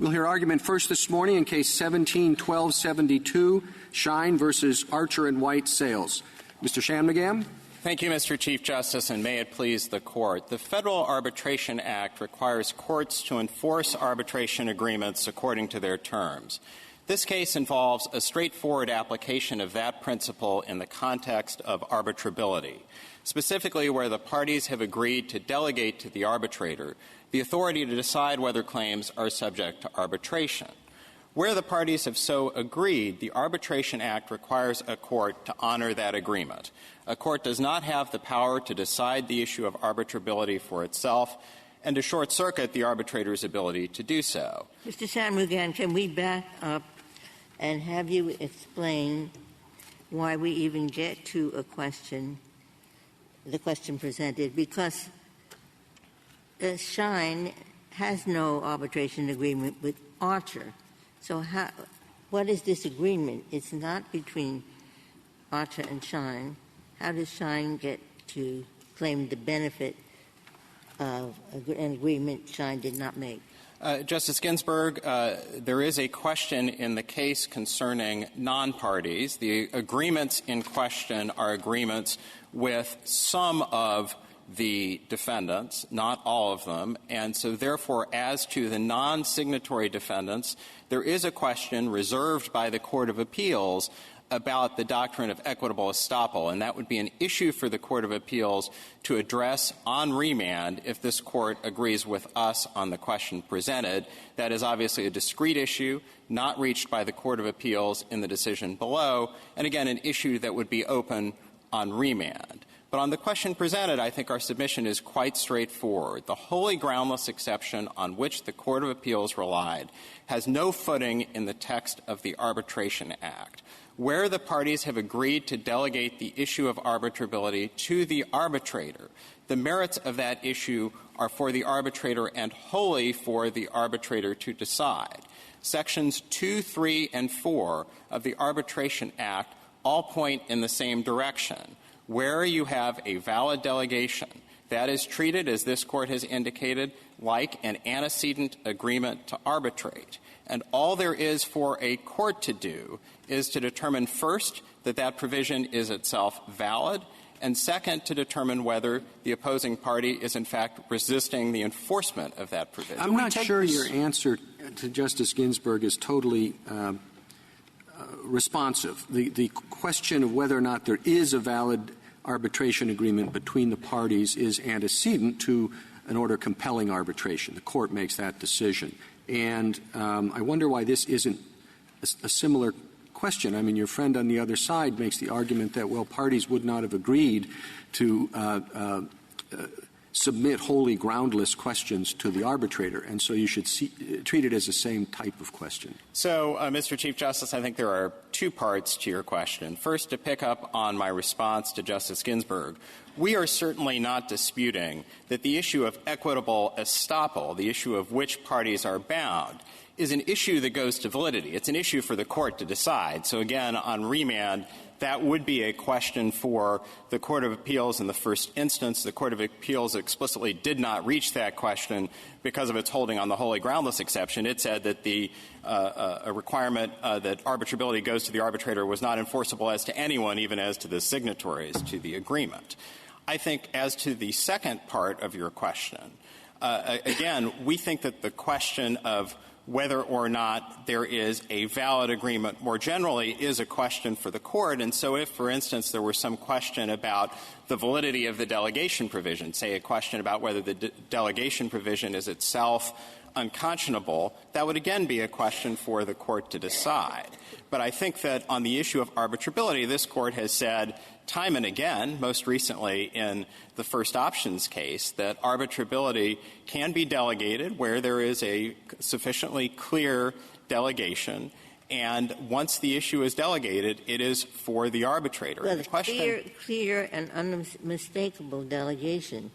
We'll hear argument first this morning in Case 17-1272, Schein versus Archer and White Sales. Mr. SHANMUGAM. Thank you, Mr. Chief Justice, and may it please the Court. The Federal Arbitration Act requires courts to enforce arbitration agreements according to their terms. This case involves a straightforward application of that principle in the context of arbitrability, specifically where the parties have agreed to delegate to the arbitrator the authority to decide whether claims are subject to arbitration. Where the parties have so agreed, the Arbitration Act requires a court to honor that agreement. A court does not have the power to decide the issue of arbitrability for itself and to short-circuit the arbitrator's ability to do so. Mr. SHANMUGAM, can we back up and have you explain why we even get to the question presented? Because Schein has no arbitration agreement with Archer. So what is this agreement? It's not between Archer and Schein. How does Schein get to claim the benefit of an agreement Schein did not make? Justice Ginsburg, there is a question in the case concerning non-parties. The agreements in question are agreements with some of the defendants, not all of them, and so therefore as to the non-signatory defendants, there is a question reserved by the Court of Appeals about the doctrine of equitable estoppel, and that would be an issue for the Court of Appeals to address on remand if this Court agrees with us on the question presented. That is obviously a discrete issue, not reached by the Court of Appeals in the decision below, and again, an issue that would be open on remand. But on the question presented, I think our submission is quite straightforward. The wholly groundless exception on which the Court of Appeals relied has no footing in the text of the Arbitration Act. Where the parties have agreed to delegate the issue of arbitrability to the arbitrator, the merits of that issue are for the arbitrator and wholly for the arbitrator to decide. Sections 2, 3, and 4 of the Arbitration Act all point in the same direction. Where you have a valid delegation, that is treated, as this Court has indicated, like an antecedent agreement to arbitrate. And all there is for a court to do is to determine first that that provision is itself valid, and second, to determine whether the opposing party is in fact resisting the enforcement of that provision. I'm not sure your answer to Justice Ginsburg is totally responsive. The question of whether or not there is a valid arbitration agreement between the parties is antecedent to an order compelling arbitration. The Court makes that decision. And I wonder why this isn't a similar question. I mean, your friend on the other side makes the argument that, well, parties would not have agreed to submit wholly groundless questions to the arbitrator, and so you should treat it as the same type of question. So, Mr. Chief Justice, I think there are two parts to your question. First, to pick up on my response to Justice Ginsburg, we are certainly not disputing that the issue of equitable estoppel, the issue of which parties are bound, is an issue that goes to validity. It's an issue for the Court to decide. So, again, on remand, that would be a question for the Court of Appeals in the first instance. The Court of Appeals explicitly did not reach that question because of its holding on the wholly groundless exception. It said that a requirement that arbitrability goes to the arbitrator was not enforceable as to anyone, even as to the signatories to the agreement. I think as to the second part of your question, again, we think that the question of whether or not there is a valid agreement more generally is a question for the Court. And so if, for instance, there were some question about the validity of the delegation provision, say a question about whether the delegation provision is itself unconscionable, that would again be a question for the Court to decide. But I think that on the issue of arbitrability, this Court has said time and again, most recently in the first options case, that arbitrability can be delegated where there is a sufficiently clear delegation, and once the issue is delegated, it is for the arbitrator. Well, the clear and unmistakable delegation,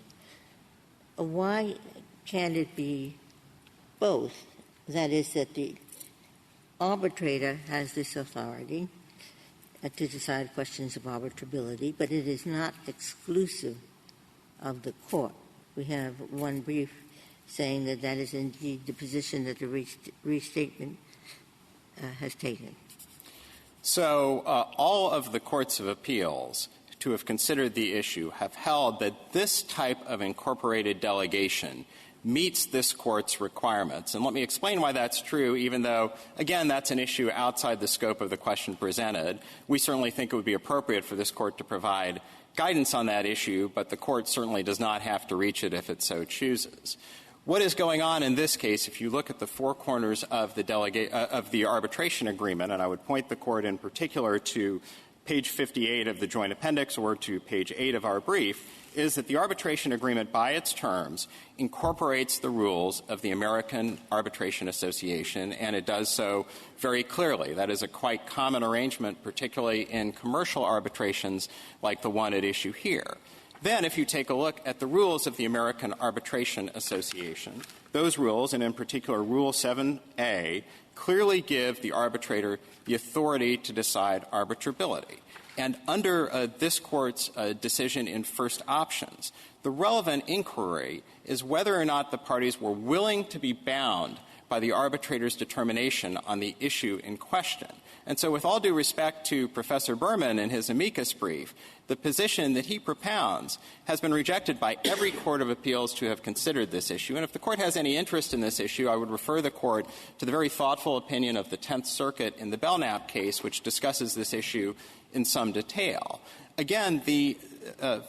why can't it be both? That is, that the arbitrator has this authority to decide questions of arbitrability, but it is not exclusive of the Court. We have one brief saying that that is indeed the position that the restatement has taken? So all of the courts of appeals to have considered the issue have held that this type of incorporated delegation meets this Court's requirements. And let me explain why that's true, even though, again, that's an issue outside the scope of the question presented. We certainly think it would be appropriate for this Court to provide guidance on that issue, but the Court certainly does not have to reach it if it so chooses. What is going on in this case, if you look at the four corners of the arbitration agreement, and I would point the Court in particular to page 58 of the Joint Appendix or to page 8 of our brief, is that the arbitration agreement by its terms incorporates the rules of the American Arbitration Association, and it does so very clearly. That is a quite common arrangement, particularly in commercial arbitrations like the one at issue here. Then, if you take a look at the rules of the American Arbitration Association, those rules, and in particular Rule 7a, clearly give the arbitrator the authority to decide arbitrability. And under this Court's decision in first options, the relevant inquiry is whether or not the parties were willing to be bound by the arbitrator's determination on the issue in question. And so with all due respect to Professor Berman in his amicus brief, the position that he propounds has been rejected by every court of appeals to have considered this issue. And if the Court has any interest in this issue, I would refer the Court to the very thoughtful opinion of the Tenth Circuit in the Belknap case, which discusses this issue in some detail. Again, the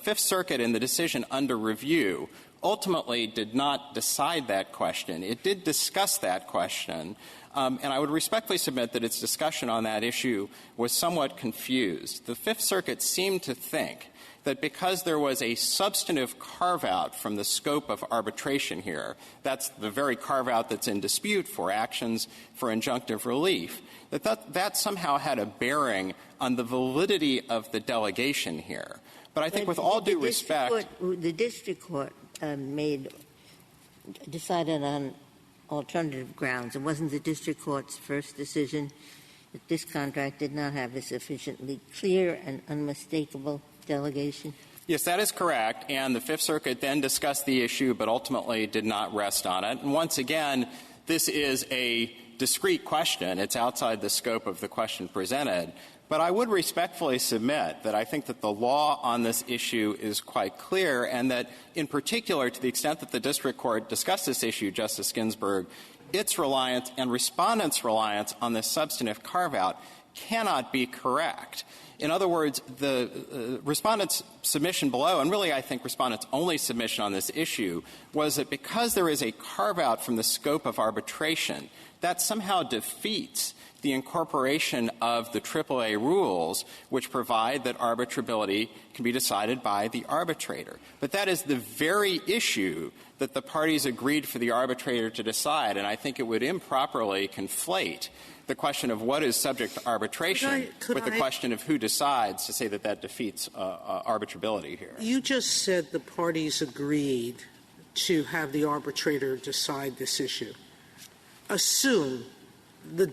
Fifth Circuit in the decision under review ultimately did not decide that question. It did discuss that question, and I would respectfully submit that its discussion on that issue was somewhat confused. The Fifth Circuit seemed to think that because there was a substantive carve-out from the scope of arbitration here, that's the very carve-out that's in dispute for actions for injunctive relief, that somehow had a bearing on the validity of the delegation here. But I think with all due respect, the district court decided on alternative grounds. It wasn't the district court's first decision that this contract did not have a sufficiently clear and unmistakable delegation? Yes, that is correct. And the Fifth Circuit then discussed the issue but ultimately did not rest on it. And once again, this is a discrete question. It's outside the scope of the question presented. But I would respectfully submit that I think that the law on this issue is quite clear, and that in particular, to the extent that the district court discussed this issue, Justice Ginsburg, its reliance and Respondent's reliance on this substantive carve-out cannot be correct. In other words, the Respondent's submission below, and really I think Respondent's only submission on this issue, was that because there is a carve-out from the scope of arbitration, that somehow defeats the incorporation of the AAA rules, which provide that arbitrability can be decided by the arbitrator. But that is the very issue that the parties agreed for the arbitrator to decide, and I think it would improperly conflate the question of what is subject to arbitration with the question of who decides to say that that defeats arbitrability here. You just said the parties agreed to have the arbitrator decide this issue. Assume the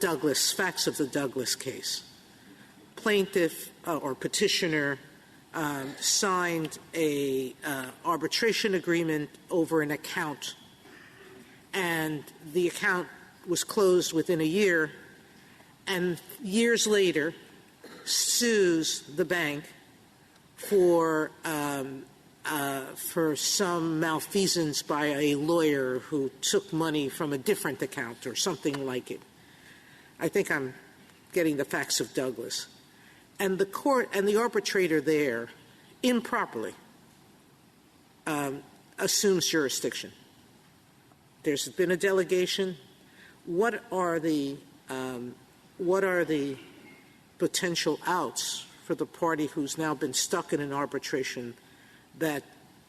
facts of the Douglas case. Plaintiff or petitioner signed a arbitration agreement over an account, and the account was closed within a year, and years later sues the bank for some malfeasance by a lawyer who took money from a different account or something like it. I think I'm getting the facts of Douglas. And the court and the arbitrator there improperly assumes jurisdiction. There's been a delegation. What are the potential outs for the party who's now been stuck in an arbitration that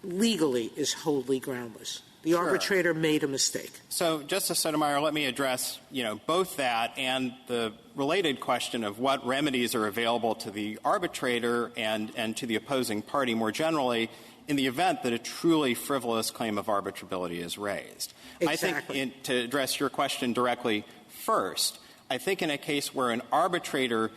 legally is wholly groundless? The arbitrator made a mistake. So, Justice Sotomayor, let me address, both that and the related question of what remedies are available to the arbitrator and to the opposing party more generally in the event that a truly frivolous claim of arbitrability is raised. Exactly. I think to address your question directly first, I think in a case where an arbitrator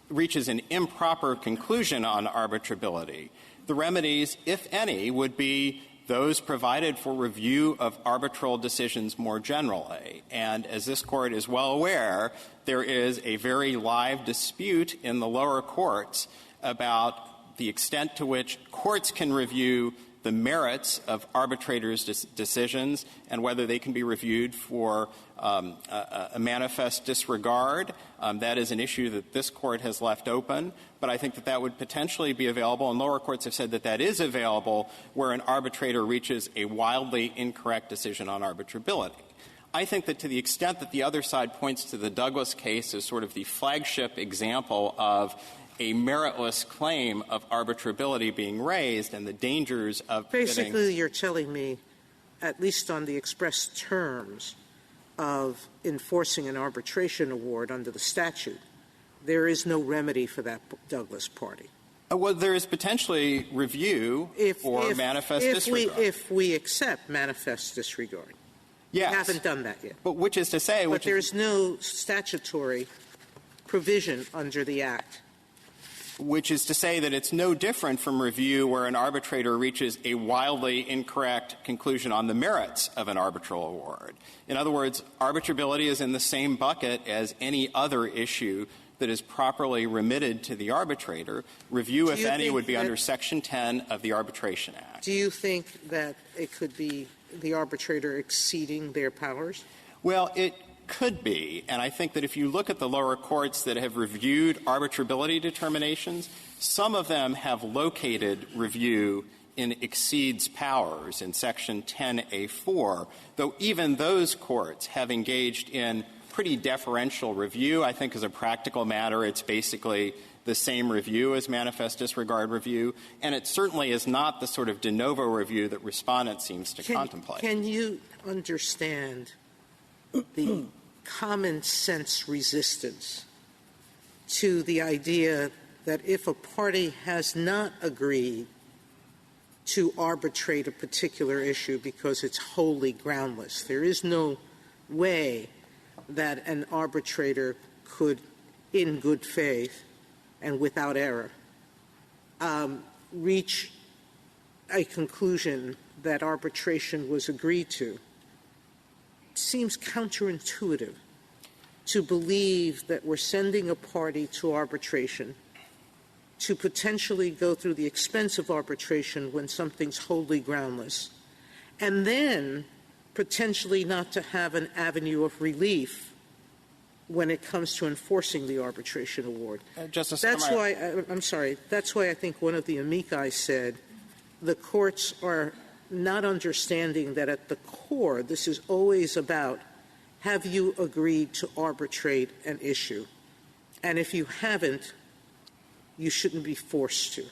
reaches an improper conclusion on arbitrability, the remedies, if any, would be those provided for review of arbitral decisions more generally. And as this Court is well aware, there is a very live dispute in the lower courts about the extent to which courts can review the merits of arbitrators' decisions and whether they can be reviewed for a manifest disregard. That is an issue that this Court has left open, but I think that that would potentially be available, and lower courts have said that that is available where an arbitrator reaches a wildly incorrect decision on arbitrability. I think that to the extent that the other side points to the Douglas case as sort of the flagship example of a meritless claim of arbitrability being raised and the dangers of Basically, you're telling me, at least on the express terms of enforcing an arbitration award under the statute, there is no remedy for that Douglas party. Well, there is potentially review for manifest disregard. If we accept manifest disregard. Yes. We haven't done that yet. But which is to say... But there's no statutory provision under the Act. Which is to say that it's no different from review where an arbitrator reaches a wildly incorrect conclusion on the merits of an arbitral award. In other words, arbitrability is in the same bucket as any other issue that is properly remitted to the arbitrator. Review, if any, would be under Section 10 of the Arbitration Act. Do you think that it could be the arbitrator exceeding their powers? Well, it could be, and I think that if you look at the lower courts that have reviewed arbitrability determinations, some of them have located review in exceeds powers in Section 10A4, though even those courts have engaged in pretty deferential review. I think as a practical matter, it's basically the same review as manifest disregard review, and it certainly is not the sort of de novo review that Respondent seems to contemplate. Can you understand the common sense resistance to the idea that if a party has not agreed to arbitrate a particular issue because it's wholly groundless, there is no way that an arbitrator could, in good faith and without error, reach a conclusion that arbitration was agreed to? Seems counterintuitive to believe that we're sending a party to arbitration to potentially go through the expense of arbitration when something's wholly groundless, and then potentially not to have an avenue of relief when it comes to enforcing the arbitration award. Justice That's Sotomayor. why, I'm sorry, that's why I think one of the amici said the courts are not understanding that at the core this is always about, have you agreed to arbitrate an issue? And if you haven't, you shouldn't be forced to.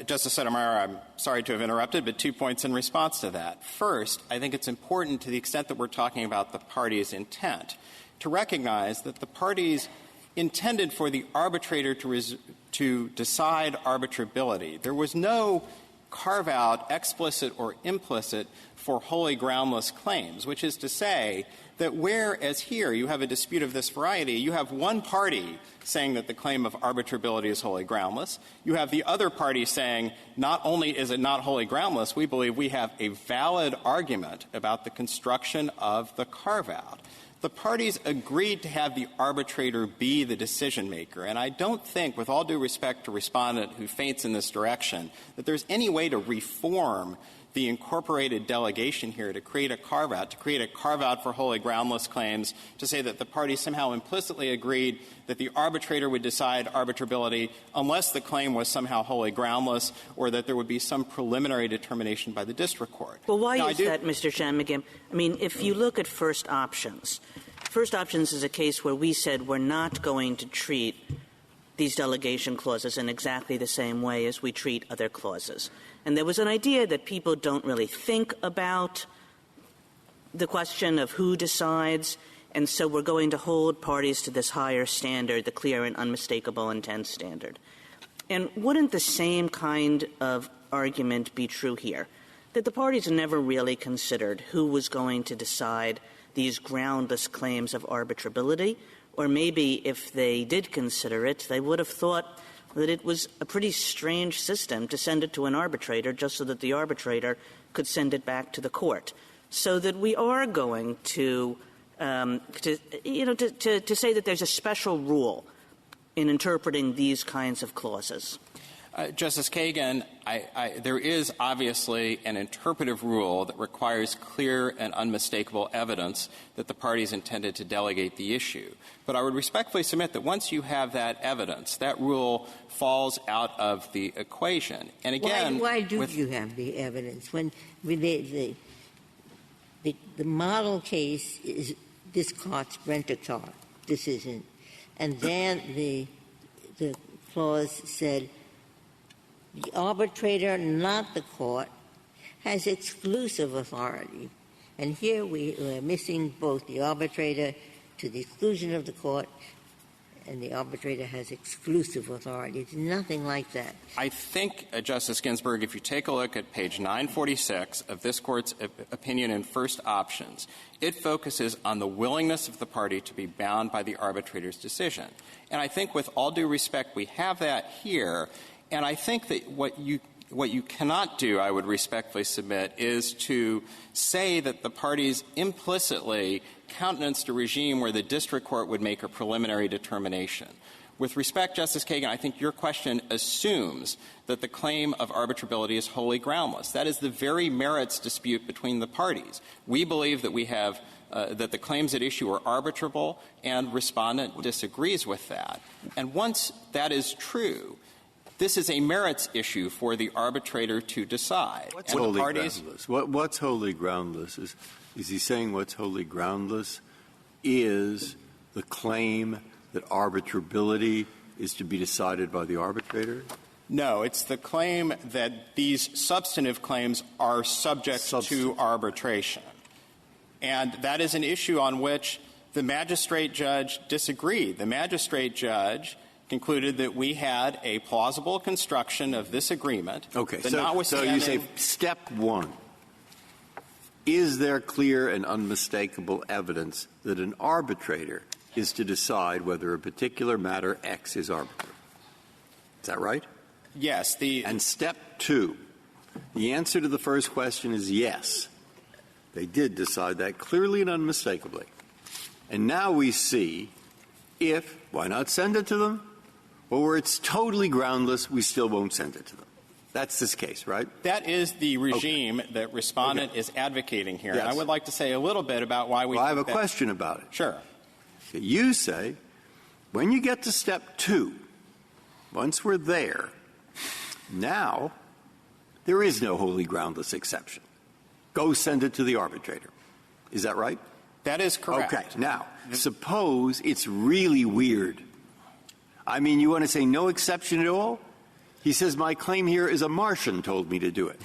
Justice Sotomayor, I'm sorry to have interrupted, but 2 points in response to that. First, I think it's important, to the extent that we're talking about the party's intent, to recognize that the parties intended for the arbitrator to decide arbitrability. There was no carve-out, explicit or implicit, for wholly groundless claims, which is to say that whereas here you have a dispute of this variety, you have one party saying that the claim of arbitrability is wholly groundless. You have the other party saying not only is it not wholly groundless, we believe we have a valid argument about the construction of the carve-out. The parties agreed to have the arbitrator be the decision-maker, and I don't think, with all due respect to Respondent who faints in this direction, that there's any way to reform the incorporated delegation here to create a carve-out for wholly groundless claims, to say that the parties somehow implicitly agreed that the arbitrator would decide arbitrability unless the claim was somehow wholly groundless, or that there would be some preliminary determination by the district court. Well, why is that, Mr. SHANMUGAM? I mean, if you look at first options is a case where we said we're not going to treat these delegation clauses in exactly the same way as we treat other clauses. And there was an idea that people don't really think about the question of who decides, and so we're going to hold parties to this higher standard, the clear and unmistakable intent standard. And wouldn't the same kind of argument be true here? That the parties never really considered who was going to decide these groundless claims of arbitrability, or maybe if they did consider it, they would have thought, that it was a pretty strange system to send it to an arbitrator just so that the arbitrator could send it back to the court. So that we are going to say that there's a special rule in interpreting these kinds of clauses. Justice Kagan, there is obviously an interpretive rule that requires clear and unmistakable evidence that the parties intended to delegate the issue. But I would respectfully submit that once you have that evidence, that rule falls out of the equation. And again, why do you have the evidence? When the model case is this court's rent-a-car decision, and then the clause said the arbitrator, not the court, has exclusive authority. And here we are missing both the arbitrator to the exclusion of the court and the arbitrator has exclusive authority. It's nothing like that. I think, Justice Ginsburg, if you take a look at page 946 of this Court's opinion in first options, it focuses on the willingness of the party to be bound by the arbitrator's decision. And I think with all due respect, we have that here. And I think that what you cannot do, I would respectfully submit, is to say that the parties implicitly countenanced a regime where the district court would make a preliminary determination. With respect, Justice Kagan, I think your question assumes that the claim of arbitrability is wholly groundless. That is the very merits dispute between the parties. We believe that we have that the claims at issue are arbitrable, and Respondent disagrees with that. And once that is true, this is a merits issue for the arbitrator to decide. What's wholly groundless? What's wholly groundless? Is he saying what's wholly groundless is the claim that arbitrability is to be decided by the arbitrator? No, it's the claim that these substantive claims are subject to arbitration. And that is an issue on which the magistrate judge disagreed. The magistrate judge concluded that we had a plausible construction of this agreement. Okay, so you say step one. Is there clear and unmistakable evidence that an arbitrator is to decide whether a particular matter X is arbitrable? Is that right? Yes. And step two, the answer to the first question is yes. They did decide that clearly and unmistakably. And now we see why not send it to them? Or where it's totally groundless, we still won't send it to them. That's this case, right? That is the regime that Respondent is advocating here. Yes. And I would like to say a little bit about why we I have a question about it. Sure. You say, when you get to step two, once we're there, now there is no wholly groundless exception. Go send it to the arbitrator. Is that right? That is correct. Okay. Now, suppose it's really weird. I mean, you want to say no exception at all? He says, my claim here is a Martian told me to do it.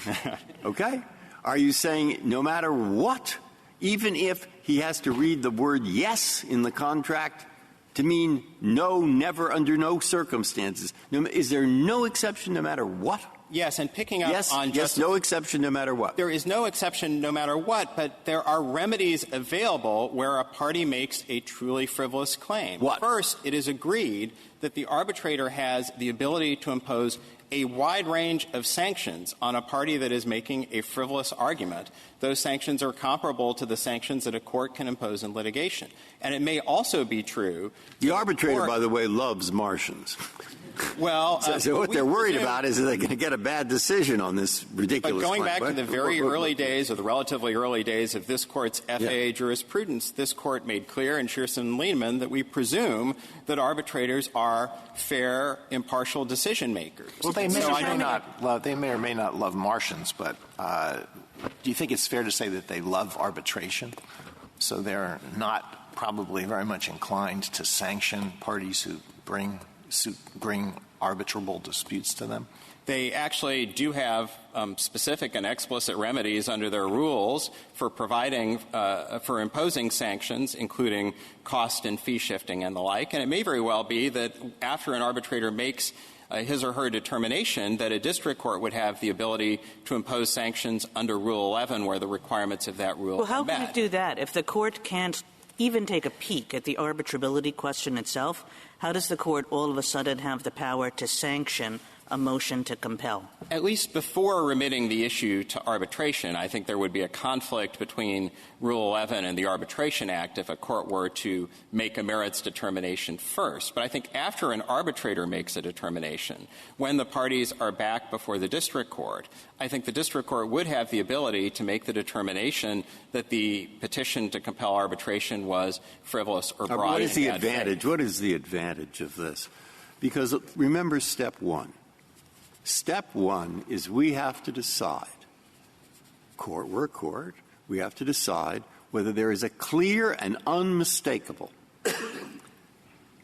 Okay? Are you saying no matter what, even if he has to read the word yes in the contract to mean no, never, under no circumstances, is there no exception no matter what? Yes, and picking up on Yes, no exception no matter what. There is no exception no matter what, but there are remedies available where a party makes a truly frivolous claim. What? First, it is agreed that the arbitrator has the ability to impose a wide range of sanctions on a party that is making a frivolous argument. Those sanctions are comparable to the sanctions that a court can impose in litigation. And it may also be true. The arbitrator, by the way, loves Martians. Well, so what they're worried about is that they're going to get a bad decision on this ridiculous But going claim. back to the very early days, or the relatively early days of this Court's FAA jurisprudence, this Court made clear in Shearson and Lehman that we presume that arbitrators are fair, impartial decision makers. Well, they may or may not love Martians, but do you think it's fair to say that they love arbitration? So they're not probably very much inclined to sanction parties who bring arbitrable disputes to them? They actually do have specific and explicit remedies under their rules for providing for imposing sanctions, including cost and fee shifting and the like. And it may very well be that after an arbitrator makes his or her determination, that a district court would have the ability to impose sanctions under Rule 11 where the requirements of that rule Well, how are met. can it do that? If the court can't even take a peek at the arbitrability question itself, how does the court all of a sudden have the power to sanction a motion to compel? At least before remitting the issue to arbitration, I think there would be a conflict between Rule 11 and the Arbitration Act if a court were to make a merits determination first. But I think after an arbitrator makes a determination, when the parties are back before the district court, I think the district court would have the ability to make the determination that the petition to compel arbitration was frivolous or brought What in is the bad advantage? faith. What is the advantage of this? Because remember step one. Step one is we have to decide, we're a court, we have to decide whether there is a clear and unmistakable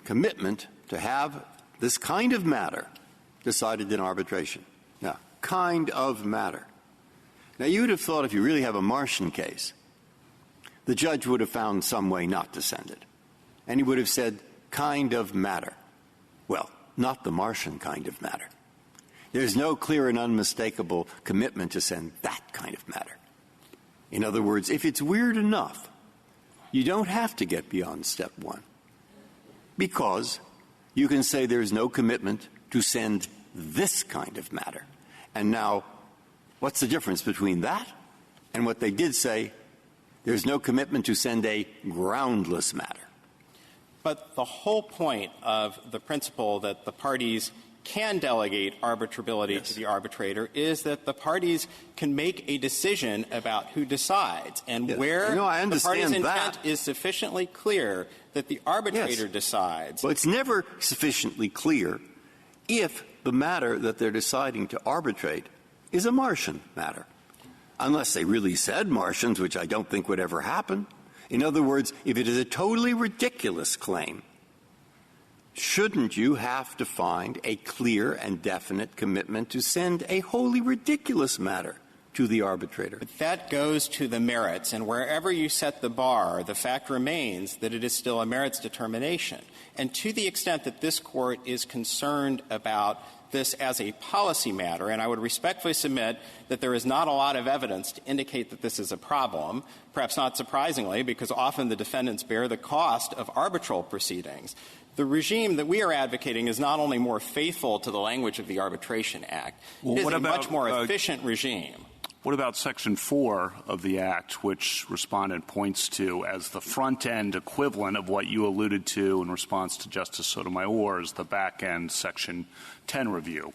commitment to have this kind of matter decided in arbitration. Now, kind of matter. Now, you would have thought if you really have a Martian case, the judge would have found some way not to send it. And he would have said, kind of matter. Well, not the Martian kind of matter. There's no clear and unmistakable commitment to send that kind of matter. In other words, if it's weird enough, you don't have to get beyond step one, because you can say there's no commitment to send this kind of matter. And now, what's the difference between that and what they did say, there's no commitment to send a groundless matter? But the whole point of the principle that the parties can delegate arbitrability to the arbitrator is that the parties can make a decision about who decides. And where the party's intent is sufficiently clear that the arbitrator decides. Well, it's never sufficiently clear if the matter that they're deciding to arbitrate is a Martian matter, unless they really said Martians, which I don't think would ever happen. In other words, if it is a totally ridiculous claim, shouldn't you have to find a clear and definite commitment to send a wholly ridiculous matter to the arbitrator? But that goes to the merits, and wherever you set the bar, the fact remains that it is still a merits determination. And to the extent that this Court is concerned about this as a policy matter, and I would respectfully submit that there is not a lot of evidence to indicate that this is a problem, perhaps not surprisingly, because often the defendants bear the cost of arbitral proceedings. The regime that we are advocating is not only more faithful to the language of the Arbitration Act, it is a much more efficient regime. What about Section 4 of the Act, which Respondent points to as the front-end equivalent of what you alluded to in response to Justice Sotomayor's, the back-end Section 10 review?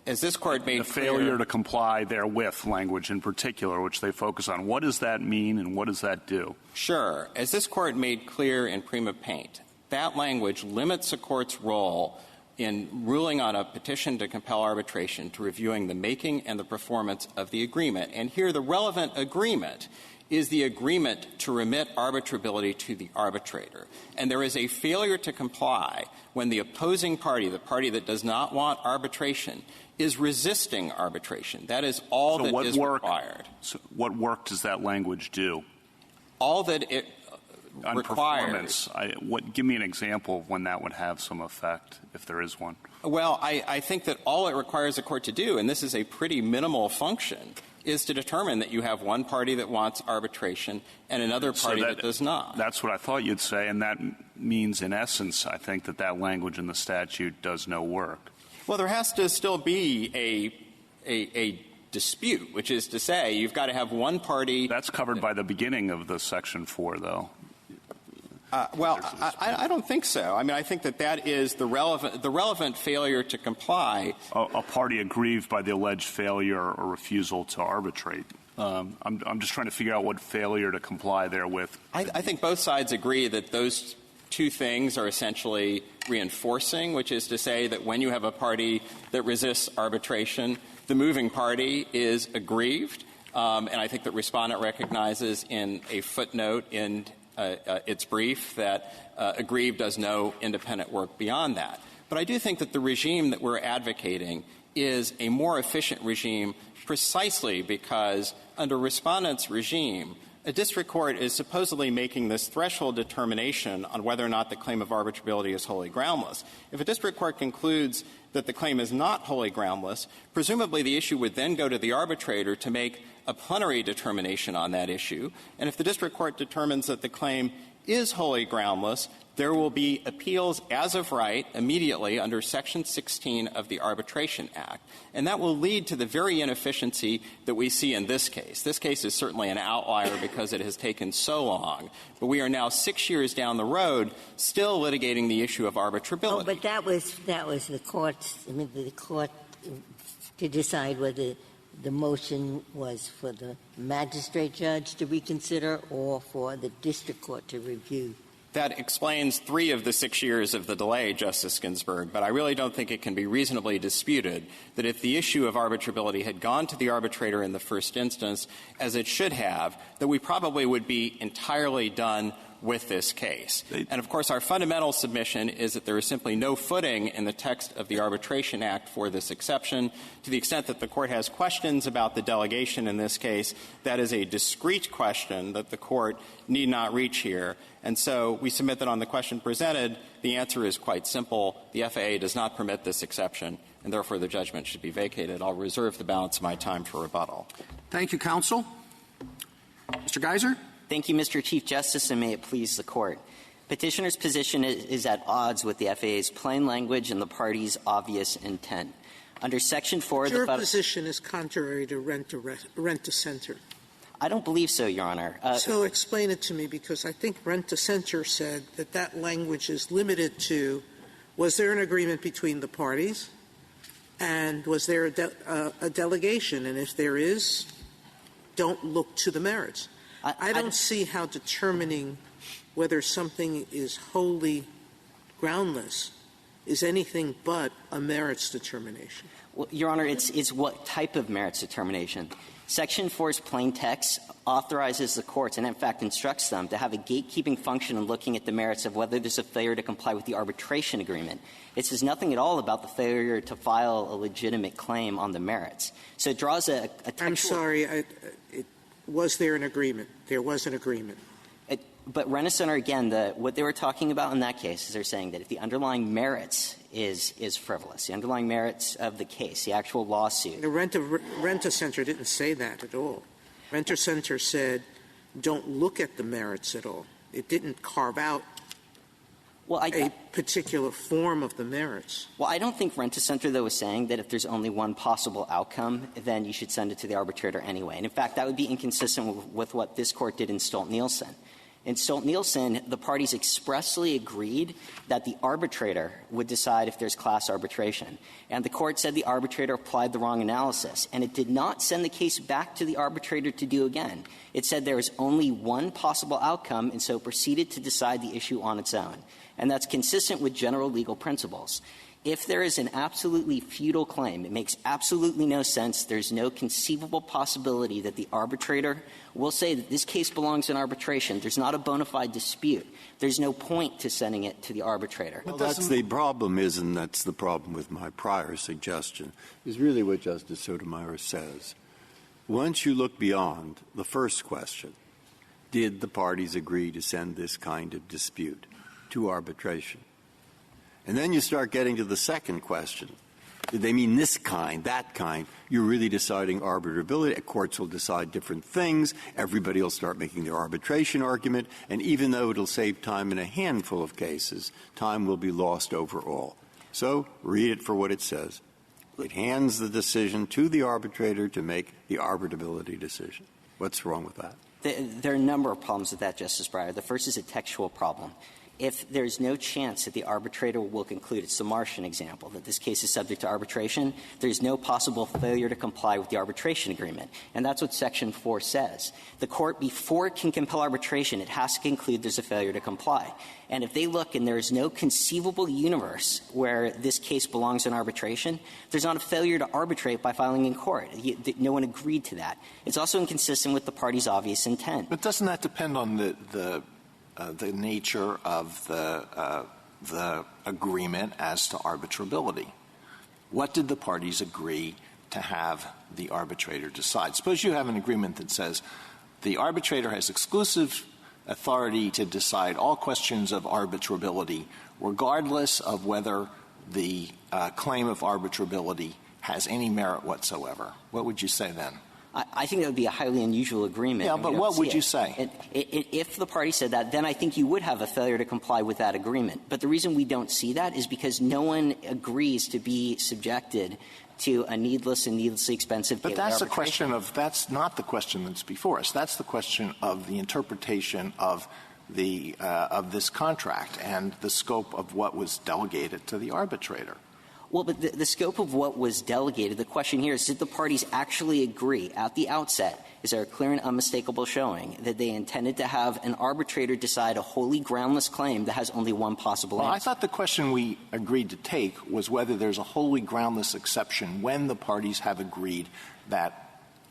As this Court made the failure to comply therewith language in particular, which they focus on. What does that mean and what does that do? Sure. As this Court made clear in Prima Paint, that language limits a court's role in ruling on a petition to compel arbitration to reviewing the making and the performance of the agreement. And here the relevant agreement is the agreement to remit arbitrability to the arbitrator. And there is a failure to comply when the opposing party, the party that does not want arbitration, is resisting arbitration. That is all that is required. So what work does that language do? All that it on requires. performance. Give me an example of when that would have some effect, if there is one. Well, I think that all it requires a court to do, and this is a pretty minimal function, is to determine that you have one party that wants arbitration and another party that does not. That's what I thought you'd say, and that means, in essence, I think that language in the statute does no work. Well, there has to still be a dispute, which is to say you've got to have one party. That's covered by the beginning of the Section 4, though. Well, I don't think so. I mean, I think that is the relevant failure to comply. A party aggrieved by the alleged failure or refusal to arbitrate. I'm just trying to figure out what failure to comply therewith. I think both sides agree that those two things are essentially reinforcing, which is to say that when you have a party that resists arbitration, the moving party is aggrieved. And I think that Respondent recognizes in a footnote in its brief that aggrieved does no independent work beyond that. But I do think that the regime that we're advocating is a more efficient regime precisely because under Respondent's regime, a district court is supposedly making this threshold determination on whether or not the claim of arbitrability is wholly groundless. If a district court concludes that the claim is not wholly groundless, presumably the issue would then go to the arbitrator to make a plenary determination on that issue. And if the district court determines that the claim is wholly groundless, there will be appeals as of right immediately under Section 16 of the Arbitration Act. And that will lead to the very inefficiency that we see in this case. This case is certainly an outlier because it has taken so long. But we are now 6 years down the road still litigating the issue of arbitrability. Oh, but that was the court's, the court to decide whether the motion was for the magistrate judge to reconsider or for the district court to review. That explains 3 of the 6 years of the delay, Justice Ginsburg, but I really don't think it can be reasonably disputed that if the issue of arbitrability had gone to the arbitrator in the first instance, as it should have, that we probably would be entirely done with this case. And, of course, our fundamental submission is that there is simply no footing in the text of the Arbitration Act for this exception. To the extent that the Court has questions about the delegation in this case, that is a discrete question that the Court need not reach here. And so we submit that on the question presented, the answer is quite simple. The FAA does not permit this exception, and therefore the judgment should be vacated. I'll reserve the balance of my time for rebuttal. Thank you, counsel. Mr. Geyser? Thank you, Mr. Chief Justice, and may it please the Court. Petitioner's position is at odds with the FAA's plain language and the party's obvious intent. Under Section 4 of the Federal... Your position is contrary to rent-to-center. I don't believe so, Your Honor. So explain it to me, because I think rent-to-center said that that language is limited to, was there an agreement between the parties, and was there a delegation? And if there is, don't look to the merits. I don't see how determining whether something is wholly groundless is anything but a merits determination. Well, Your Honor, it's what type of merits determination. Section 4's plain text authorizes the courts and, in fact, instructs them to have a gatekeeping function in looking at the merits of whether there's a failure to comply with the arbitration agreement. It says nothing at all about the failure to file a legitimate claim on the merits. So it draws a textual... I'm sorry. Was there an agreement? There was an agreement. But Rent-A-Center, again, what they were talking about in that case is they're saying that if the underlying merits is frivolous, the underlying merits of the case, the actual lawsuit. The Rent-A-Center didn't say that at all. Rent-A-Center said don't look at the merits at all. It didn't carve out a particular form of the merits. Well, I don't think Rent-A-Center, though, was saying that if there's only one possible outcome, then you should send it to the arbitrator anyway. And, in fact, that would be inconsistent with what this Court did in Stolt-Nielsen. In Stolt-Nielsen, the parties expressly agreed that the arbitrator would decide if there's class arbitration. And the Court said the arbitrator applied the wrong analysis. And it did not send the case back to the arbitrator to do again. It said there was only one possible outcome, and so proceeded to decide the issue on its own. And that's consistent with general legal principles. If there is an absolutely futile claim, it makes absolutely no sense, there's no conceivable possibility that the arbitrator will say that this case belongs in arbitration. There's not a bona fide dispute. There's no point to sending it to the arbitrator. Well, that's the problem is, and that's the problem with my prior suggestion, is really what Justice Sotomayor says. Once you look beyond the first question, did the parties agree to send this kind of dispute to arbitration? And then you start getting to the second question. Did they mean this kind, that kind? You're really deciding arbitrability. Courts will decide different things. Everybody will start making their arbitration argument. And even though it'll save time in a handful of cases, time will be lost overall. So read it for what it says. It hands the decision to the arbitrator to make the arbitrability decision. What's wrong with that? There are a number of problems with that, Justice Breyer. The first is a textual problem. If there's no chance that the arbitrator will conclude, it's the Martian example, that this case is subject to arbitration, there's no possible failure to comply with the arbitration agreement. And that's what Section 4 says. The court, before it can compel arbitration, it has to conclude there's a failure to comply. And if they look and there's no conceivable universe where this case belongs in arbitration, there's not a failure to arbitrate by filing in court. No one agreed to that. It's also inconsistent with the party's obvious intent. But doesn't that depend on the nature of the agreement as to arbitrability? What did the parties agree to have the arbitrator decide? Suppose you have an agreement that says the arbitrator has exclusive authority to decide all questions of arbitrability, regardless of whether the claim of arbitrability has any merit whatsoever. What would you say then? I think that would be a highly unusual agreement. Yeah, but what would you say? If the party said that, then I think you would have a failure to comply with that agreement. But the reason we don't see that is because no one agrees to be subjected to a needless and needlessly expensive daily arbitration. That's not the question that's before us. That's the question of the interpretation of this contract and the scope of what was delegated to the arbitrator. Well, but the scope of what was delegated, the question here is, did the parties actually agree at the outset, is there a clear and unmistakable showing that they intended to have an arbitrator decide a wholly groundless claim that has only one possible answer? Well, I thought the question we agreed to take was whether there's a wholly groundless exception when the parties have agreed that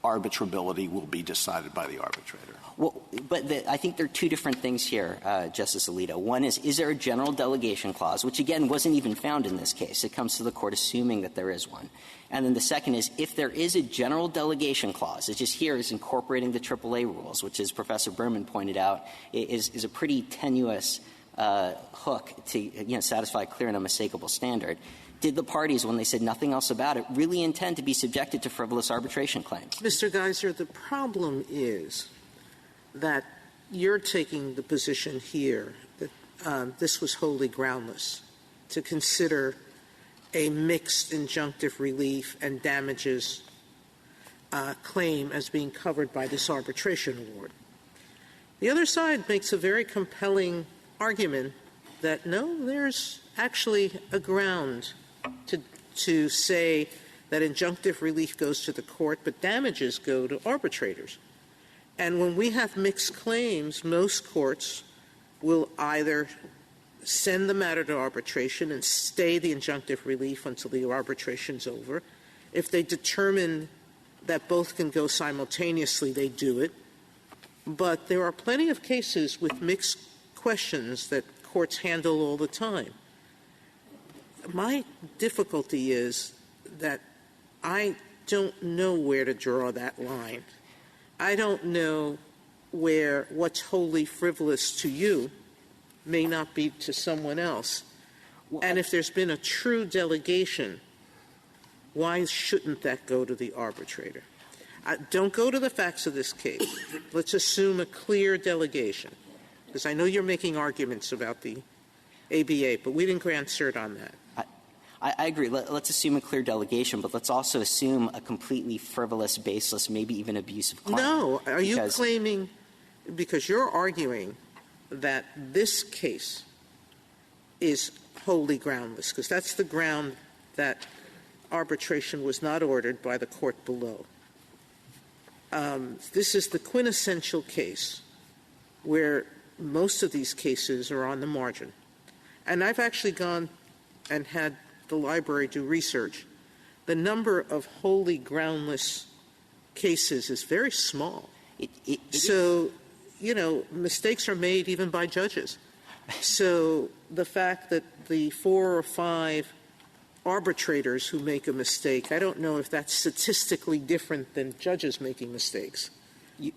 arbitrability will be decided by the arbitrator. Well, but I think there are two different things here, Justice Alito. One is there a general delegation clause, which, again, wasn't even found in this case. It comes to the Court assuming that there is one. And then the second is, if there is a general delegation clause, it just here is incorporating the AAA rules, which, as Professor Berman pointed out, is a pretty tenuous hook to satisfy a clear and unmistakable standard. Did the parties, when they said nothing else about it, really intend to be subjected to frivolous arbitration claims? Mr. Geyser, the problem is that you're taking the position here that this was wholly groundless, to consider a mixed injunctive relief and damages claim as being covered by this arbitration award. The other side makes a very compelling argument that, no, there's actually a ground to say that injunctive relief goes to the court, but damages go to arbitrators. And when we have mixed claims, most courts will either send the matter to arbitration and stay the injunctive relief until the arbitration's over. If they determine that both can go simultaneously, they do it. But there are plenty of cases with mixed questions that courts handle all the time. My difficulty is that I don't know where to draw that line. I don't know where what's wholly frivolous to you may not be to someone else. And if there's been a true delegation, why shouldn't that go to the arbitrator? Don't go to the facts of this case. Let's assume a clear delegation, because I know you're making arguments about the ABA, but we didn't grant cert on that. I agree. Let's assume a clear delegation, but let's also assume a completely frivolous, baseless, maybe even abusive claim. No. Are you claiming, because you're arguing that this case is wholly groundless, because that's the ground that arbitration was not ordered by the court below. This is the quintessential case where most of these cases are on the margin. And I've actually gone and had the library do research. The number of wholly groundless cases is very small. So, mistakes are made even by judges. So the fact that the 4 or 5 arbitrators who make a mistake, I don't know if that's statistically different than judges making mistakes.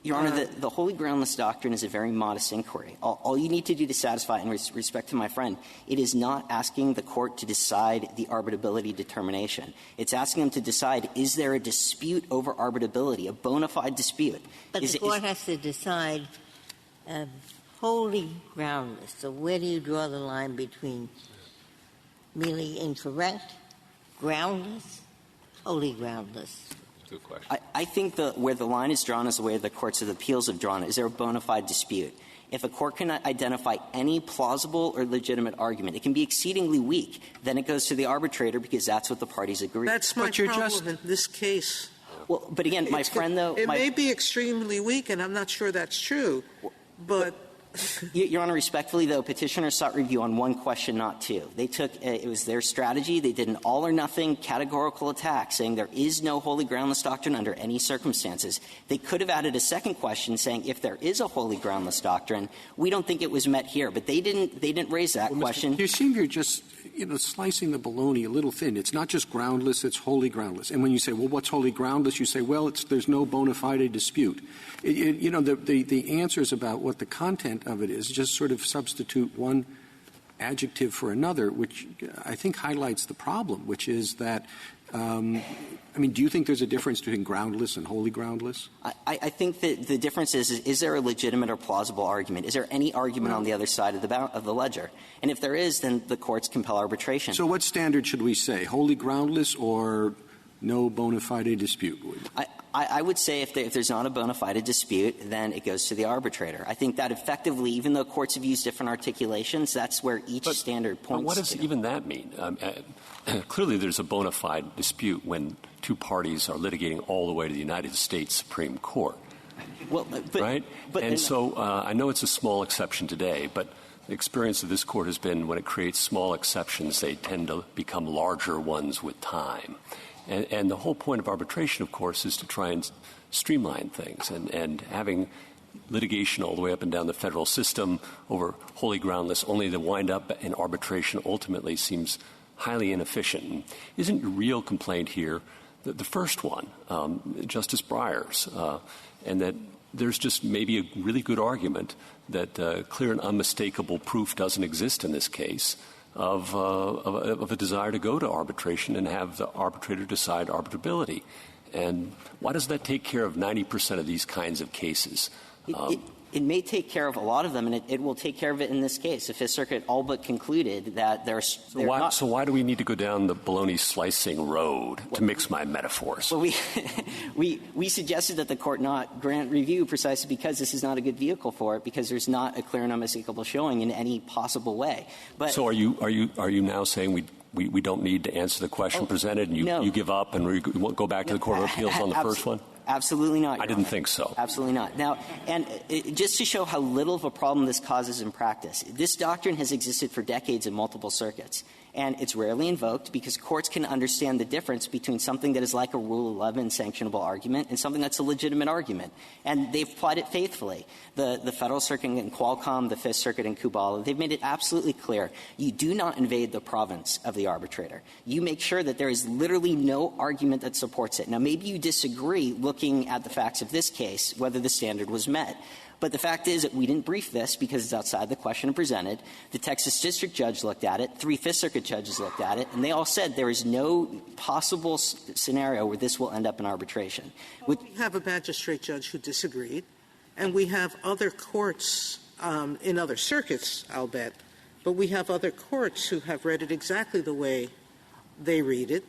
Your Honor, the wholly groundless doctrine is a very modest inquiry. All you need to do to satisfy, in respect to my friend, it is not asking the court to decide the arbitrability determination. It's asking them to decide, is there a dispute over arbitrability, a bona fide dispute? But the court has to decide wholly groundless. So where do you draw the line between merely incorrect, groundless, wholly groundless? Good question. I think where the line is drawn is the way the courts of appeals have drawn it. Is there a bona fide dispute? If a court cannot identify any plausible or legitimate argument, it can be exceedingly weak. Then it goes to the arbitrator because that's what the parties agree. That's my problem in this case. Well, but again, my friend, though... It may be extremely weak, and I'm not sure that's true, but... Your Honor, respectfully, though, petitioners sought review on one question, not two. They took it was their strategy. They did an all-or-nothing categorical attack, saying there is no wholly groundless doctrine under any circumstances. They could have added a second question, saying if there is a wholly groundless doctrine, we don't think it was met here. But they didn't raise that question. You seem you're just slicing the bologna a little thin. It's not just groundless; it's wholly groundless. And when you say, "Well, what's wholly groundless?" you say, "Well, there's no bona fide dispute." The answers about what the content of it is just sort of substitute one adjective for another, which I think highlights the problem, which is that do you think there's a difference between groundless and wholly groundless? I think that the difference is there a legitimate or plausible argument? Is there any argument on the other side of the ledger? And if there is, then the courts compel arbitration. So what standard should we say, wholly groundless or no bona fide dispute? I would say if there's not a bona fide dispute, then it goes to the arbitrator. I think that effectively, even though courts have used different articulations, that's where each standard points to. But what does even that mean? Clearly, there's a bona fide dispute when two parties are litigating all the way to the United States Supreme Court. Well, right? So I know it's a small exception today, but the experience of this Court has been when it creates small exceptions, they tend to become larger ones with time. And the whole point of arbitration, of course, is to try and streamline things. And having litigation all the way up and down the federal system over wholly groundless, only to wind up in arbitration ultimately seems highly inefficient. Isn't your real complaint here the first one, Justice Breyer's, and that there's just maybe a really good argument that clear and unmistakable proof doesn't exist in this case of a desire to go to arbitration and have the arbitrator decide arbitrability? And why does that take care of 90% of these kinds of cases? It may take care of a lot of them, and it will take care of it in this case. The Fifth Circuit all but concluded that So why do we need to go down the bologna slicing road, to mix my metaphors? Well, we suggested that the Court not grant review precisely because this is not a good vehicle for it, because there's not a clear and unmistakable showing in any possible way. But so are you now saying we don't need to answer the question presented, and you give up and we won't go back to the Court of Appeals on the first one? Absolutely not. I didn't think so. Absolutely not. Now, and just to show how little of a problem this causes in practice, this doctrine has existed for decades in multiple circuits. And it's rarely invoked because courts can understand the difference between something that is like a Rule 11 sanctionable argument and something that's a legitimate argument. And they've applied it faithfully. The Federal Circuit in Qualcomm, the Fifth Circuit in Kubala, they've made it absolutely clear. You do not invade the province of the arbitrator. You make sure that there is literally no argument that supports it. Now, maybe you disagree looking at the facts of this case, whether the standard was met. But the fact is that we didn't brief this because it's outside the question presented. The Texas district judge looked at it. 3 Fifth Circuit judges looked at it. And they all said there is no possible scenario where this will end up in arbitration. We have a magistrate judge who disagreed. And we have other courts in other circuits, I'll bet. But we have other courts who have read it exactly the way they read it.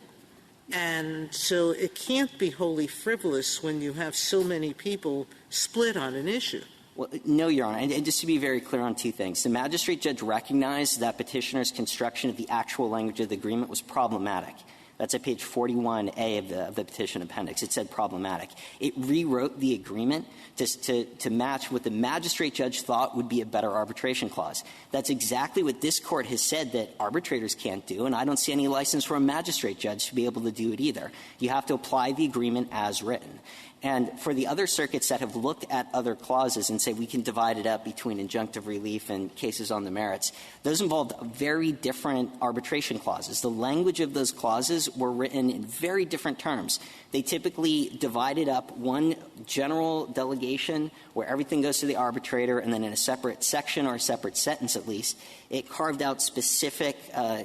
And so it can't be wholly frivolous when you have so many people split on an issue. Well, no, Your Honor. And just to be very clear on two things. The magistrate judge recognized that petitioner's construction of the actual language of the agreement was problematic. That's at page 41A of the petition appendix. It said problematic. It rewrote the agreement to match what the magistrate judge thought would be a better arbitration clause. That's exactly what this Court has said that arbitrators can't do, and I don't see any license for a magistrate judge to be able to do it either. You have to apply the agreement as written. And for the other circuits that have looked at other clauses and say we can divide it up between injunctive relief and cases on the merits, those involved very different arbitration clauses. The language of those clauses were written in very different terms. They typically divided up one general delegation where everything goes to the arbitrator, and then in a separate section or a separate sentence at least, it carved out specific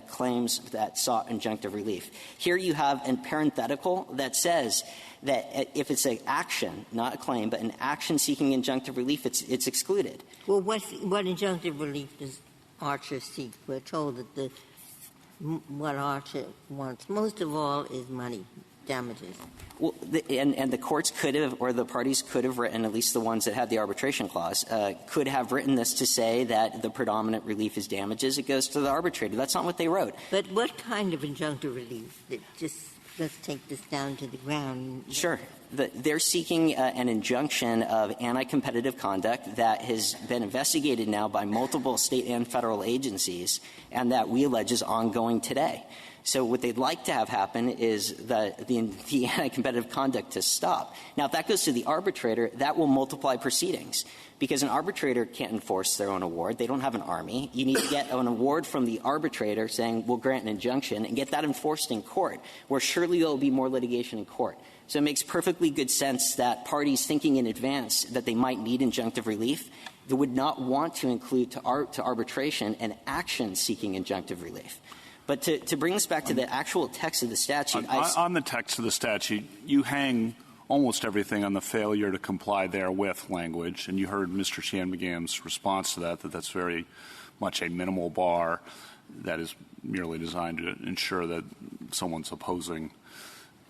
claims that sought injunctive relief. Here you have a parenthetical that says that if it's an action, not a claim, but an action seeking injunctive relief, it's excluded. Well, what injunctive relief does Archer seek? We're told that what Archer wants most of all is money, damages. Well, and the courts could have, or the parties could have written, at least the ones that had the arbitration clause, could have written this to say that the predominant relief is damages. It goes to the arbitrator. That's not what they wrote. But what kind of injunctive relief? Let's take this down to the ground. Sure. They're seeking an injunction of anti-competitive conduct that has been investigated now by multiple state and federal agencies and that we allege is ongoing today. So what they'd like to have happen is the anti-competitive conduct to stop. Now, if that goes to the arbitrator, that will multiply proceedings because an arbitrator can't enforce their own award. They don't have an army. You need to get an award from the arbitrator saying we'll grant an injunction and get that enforced in court, where surely there will be more litigation in court. So it makes perfectly good sense that parties thinking in advance that they might need injunctive relief that would not want to include to arbitration an action seeking injunctive relief. But to bring this back to the actual text of the statute. On the text of the statute, you hang almost everything on the failure to comply therewith language, and you heard Mr. Schein-McGam's response to that that's very much a minimal bar that is merely designed to ensure that someone's opposing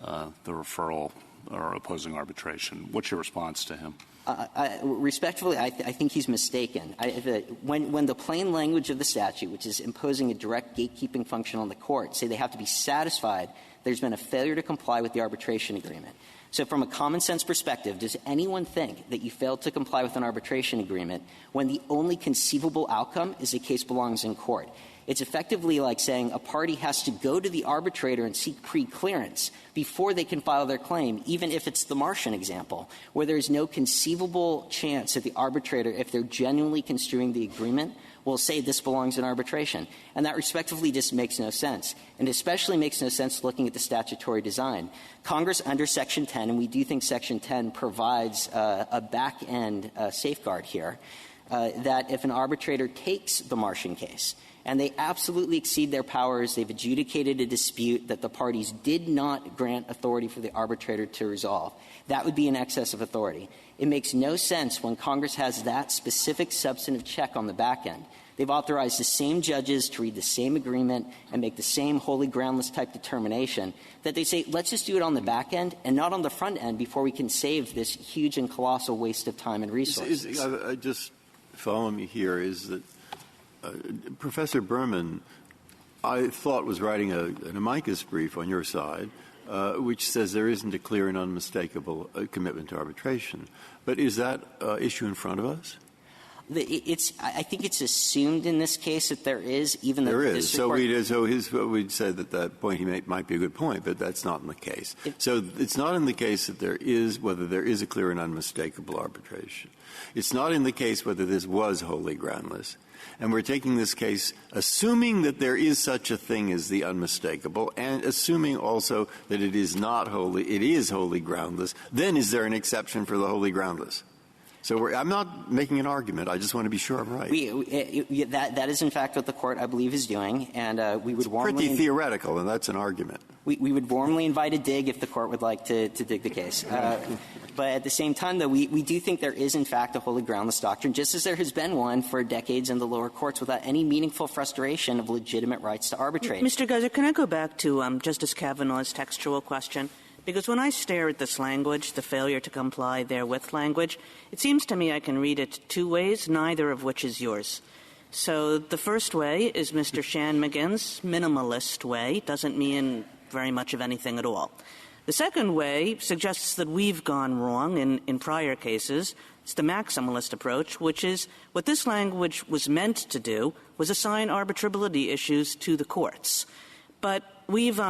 the referral or opposing arbitration. What's your response to him? Respectfully, I think he's mistaken. When the plain language of the statute, which is imposing a direct gatekeeping function on the court, say they have to be satisfied there's been a failure to comply with the arbitration agreement. So from a common sense perspective, does anyone think that you failed to comply with an arbitration agreement when the only conceivable outcome is the case belongs in court? It's effectively like saying a party has to go to the arbitrator and seek pre-clearance before they can file their claim, even if it's the Martian example, where there's no conceivable chance that the arbitrator, if they're genuinely construing the agreement, will say this belongs in arbitration. And that respectively just makes no sense. And especially makes no sense looking at the statutory design. Congress under Section 10, and we do think Section 10 provides a back-end safeguard here, that if an arbitrator takes the Martian case and they absolutely exceed their powers, they've adjudicated a dispute that the parties did not grant authority for the arbitrator to resolve, that would be an excess of authority. It makes no sense when Congress has that specific substantive check on the back end. They've authorized the same judges to read the same agreement and make the same wholly groundless type determination that they say, let's just do it on the back end and not on the front end before we can save this huge and colossal waste of time and resources. Just follow me here is that Professor Berman, I thought, was writing an amicus brief on your side, which says there isn't a clear and unmistakable commitment to arbitration. But is that issue in front of us? I think it's assumed in this case that there is, even though there is. So we'd say that point he might be a good point, but that's not in the case. So it's not in the case that there is whether there is a clear and unmistakable arbitration. It's not in the case whether this was wholly groundless. And we're taking this case assuming that there is such a thing as the unmistakable and assuming also that it is wholly groundless. Then is there an exception for the wholly groundless? So I'm not making an argument. I just want to be sure I'm right. That is, in fact, what the Court, I believe, is doing. And we would warmly... Pretty theoretical, and that's an argument. We would warmly invite a dig if the Court would like to dig the case. But at the same time, though, we do think there is, in fact, a wholly groundless doctrine, just as there has been one for decades in the lower courts without any meaningful frustration of legitimate rights to arbitrate. Mr. Geyser, can I go back to Justice Kavanaugh's textual question? Because when I stare at this language, the failure to comply therewith language, it seems to me I can read it two ways, neither of which is yours. So the first way is Mr. Schein-McGam's minimalist way, doesn't mean very much of anything at all. The second way suggests that we've gone wrong in prior cases. It's the maximalist approach, which is what this language was meant to do was assign arbitrability issues to the courts. But we've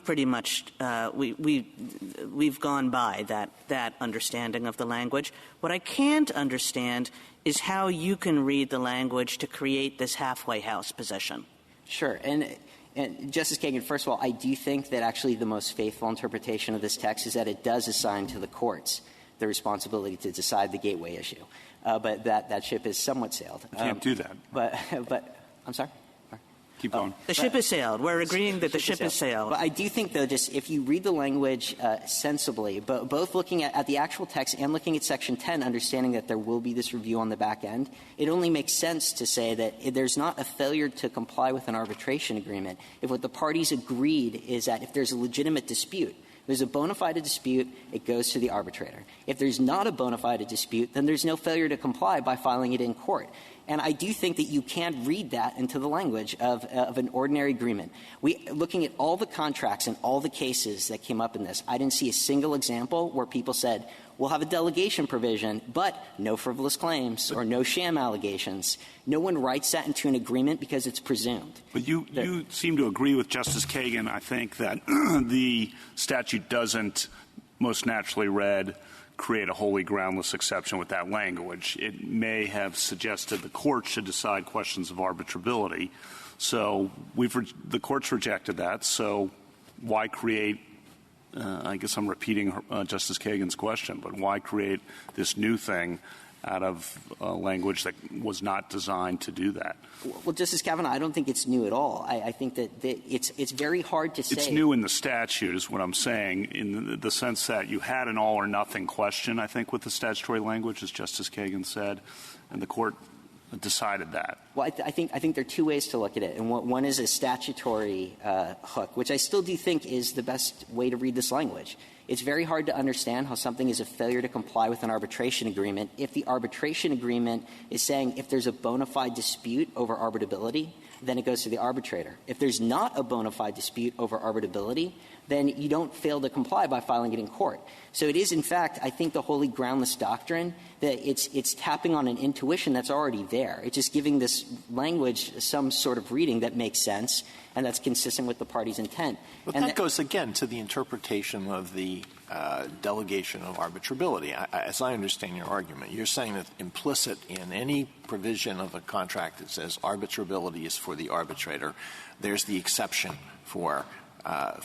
pretty much we've gone by that understanding of the language. What I can't understand is how you can read the language to create this halfway house position. Sure. And Justice Kagan, first of all, I do think that actually the most faithful interpretation of this text is that it does assign to the courts the responsibility to decide the gateway issue. But that ship has somewhat sailed. You can't do that. But I'm sorry? Keep going. The ship has sailed. We're agreeing that the ship has sailed. But I do think, though, just if you read the language sensibly, both looking at the actual text and looking at Section 10, understanding that there will be this review on the back end, it only makes sense to say that there's not a failure to comply with an arbitration agreement if what the parties agreed is that if there's a legitimate dispute, there's a bona fide dispute, it goes to the arbitrator. If there's not a bona fide dispute, then there's no failure to comply by filing it in court. And I do think that you can't read that into the language of an ordinary agreement. Looking at all the contracts and all the cases that came up in this, I didn't see a single example where people said, we'll have a delegation provision, but no frivolous claims or no sham allegations. No one writes that into an agreement because it's presumed. But you seem to agree with Justice Kagan, I think, that the statute doesn't, most naturally read, create a wholly groundless exception with that language. It may have suggested the court should decide questions of arbitrability. So the court's rejected that. So why create I guess I'm repeating Justice Kagan's question, but why create this new thing out of language that was not designed to do that. Well, Justice Kavanaugh, I don't think it's new at all. I think that it's very hard to say. It's new in the statute is what I'm saying, in the sense that you had an all or nothing question, I think, with the statutory language, as Justice Kagan said, and the Court decided that. Well, I think there are two ways to look at it, and one is a statutory hook, which I still do think is the best way to read this language. It's very hard to understand how something is a failure to comply with an arbitration agreement if the arbitration agreement is saying if there's a bona fide dispute over arbitrability, then it goes to the arbitrator. If there's not a bona fide dispute over arbitrability, then you don't fail to comply by filing it in court. So it is, in fact, I think the wholly groundless doctrine that it's tapping on an intuition that's already there. It's just giving this language some sort of reading that makes sense and that's consistent with the party's intent. But that goes, again, to the interpretation of the delegation of arbitrability. As I understand your argument, you're saying that implicit in any provision of a contract that says arbitrability is for the arbitrator, there's the exception for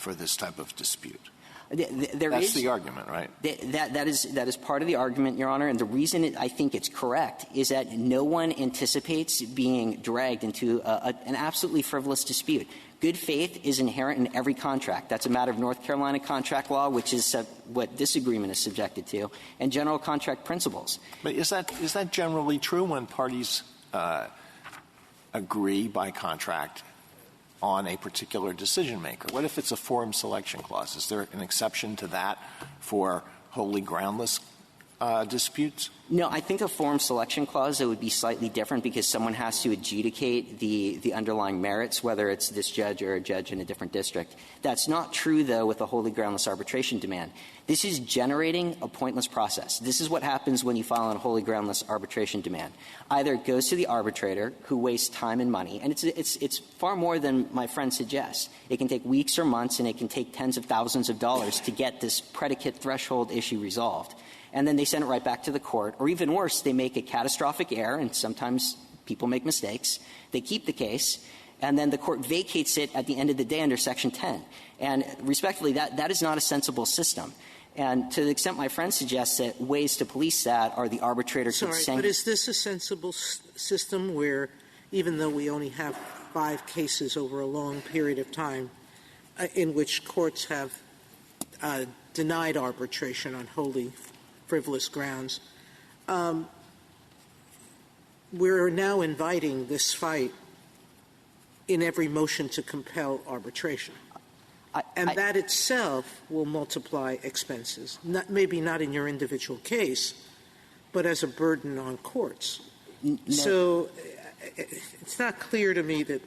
this type of dispute. That's the argument, right? That is part of the argument, Your Honor, and the reason I think it's correct is that no one anticipates being dragged into an absolutely frivolous dispute. Good faith is inherent in every contract. That's a matter of North Carolina contract law, which is what this agreement is subjected to, and general contract principles. But is that generally true when parties agree by contract on a particular decision maker? What if it's a forum selection clause? Is there an exception to that for wholly groundless disputes? No, I think a forum selection clause that would be slightly different because someone has to adjudicate the underlying merits, whether it's this judge or a judge in a different district. That's not true, though, with a wholly groundless arbitration demand. This is generating a pointless process. This is what happens when you file a wholly groundless arbitration demand. Either it goes to the arbitrator, who wastes time and money, and it's far more than my friend suggests. It can take weeks or months, and it can take tens of thousands of dollars to get this predicate threshold issue resolved. And then they send it right back to the court. Or even worse, they make a catastrophic error, and sometimes people make mistakes. They keep the case, and then the court vacates it at the end of the day under Section 10. And respectfully, that is not a sensible system. And to the extent my friend suggests that ways to police that are the arbitrator could sanction. But is this a sensible system where, even though we only have 5 cases over a long period of time in which courts have denied arbitration on wholly frivolous grounds, we're now inviting this fight in every motion to compel arbitration. That itself will multiply expenses, maybe not in your individual case, but as a burden on courts. No. So it's not clear to me that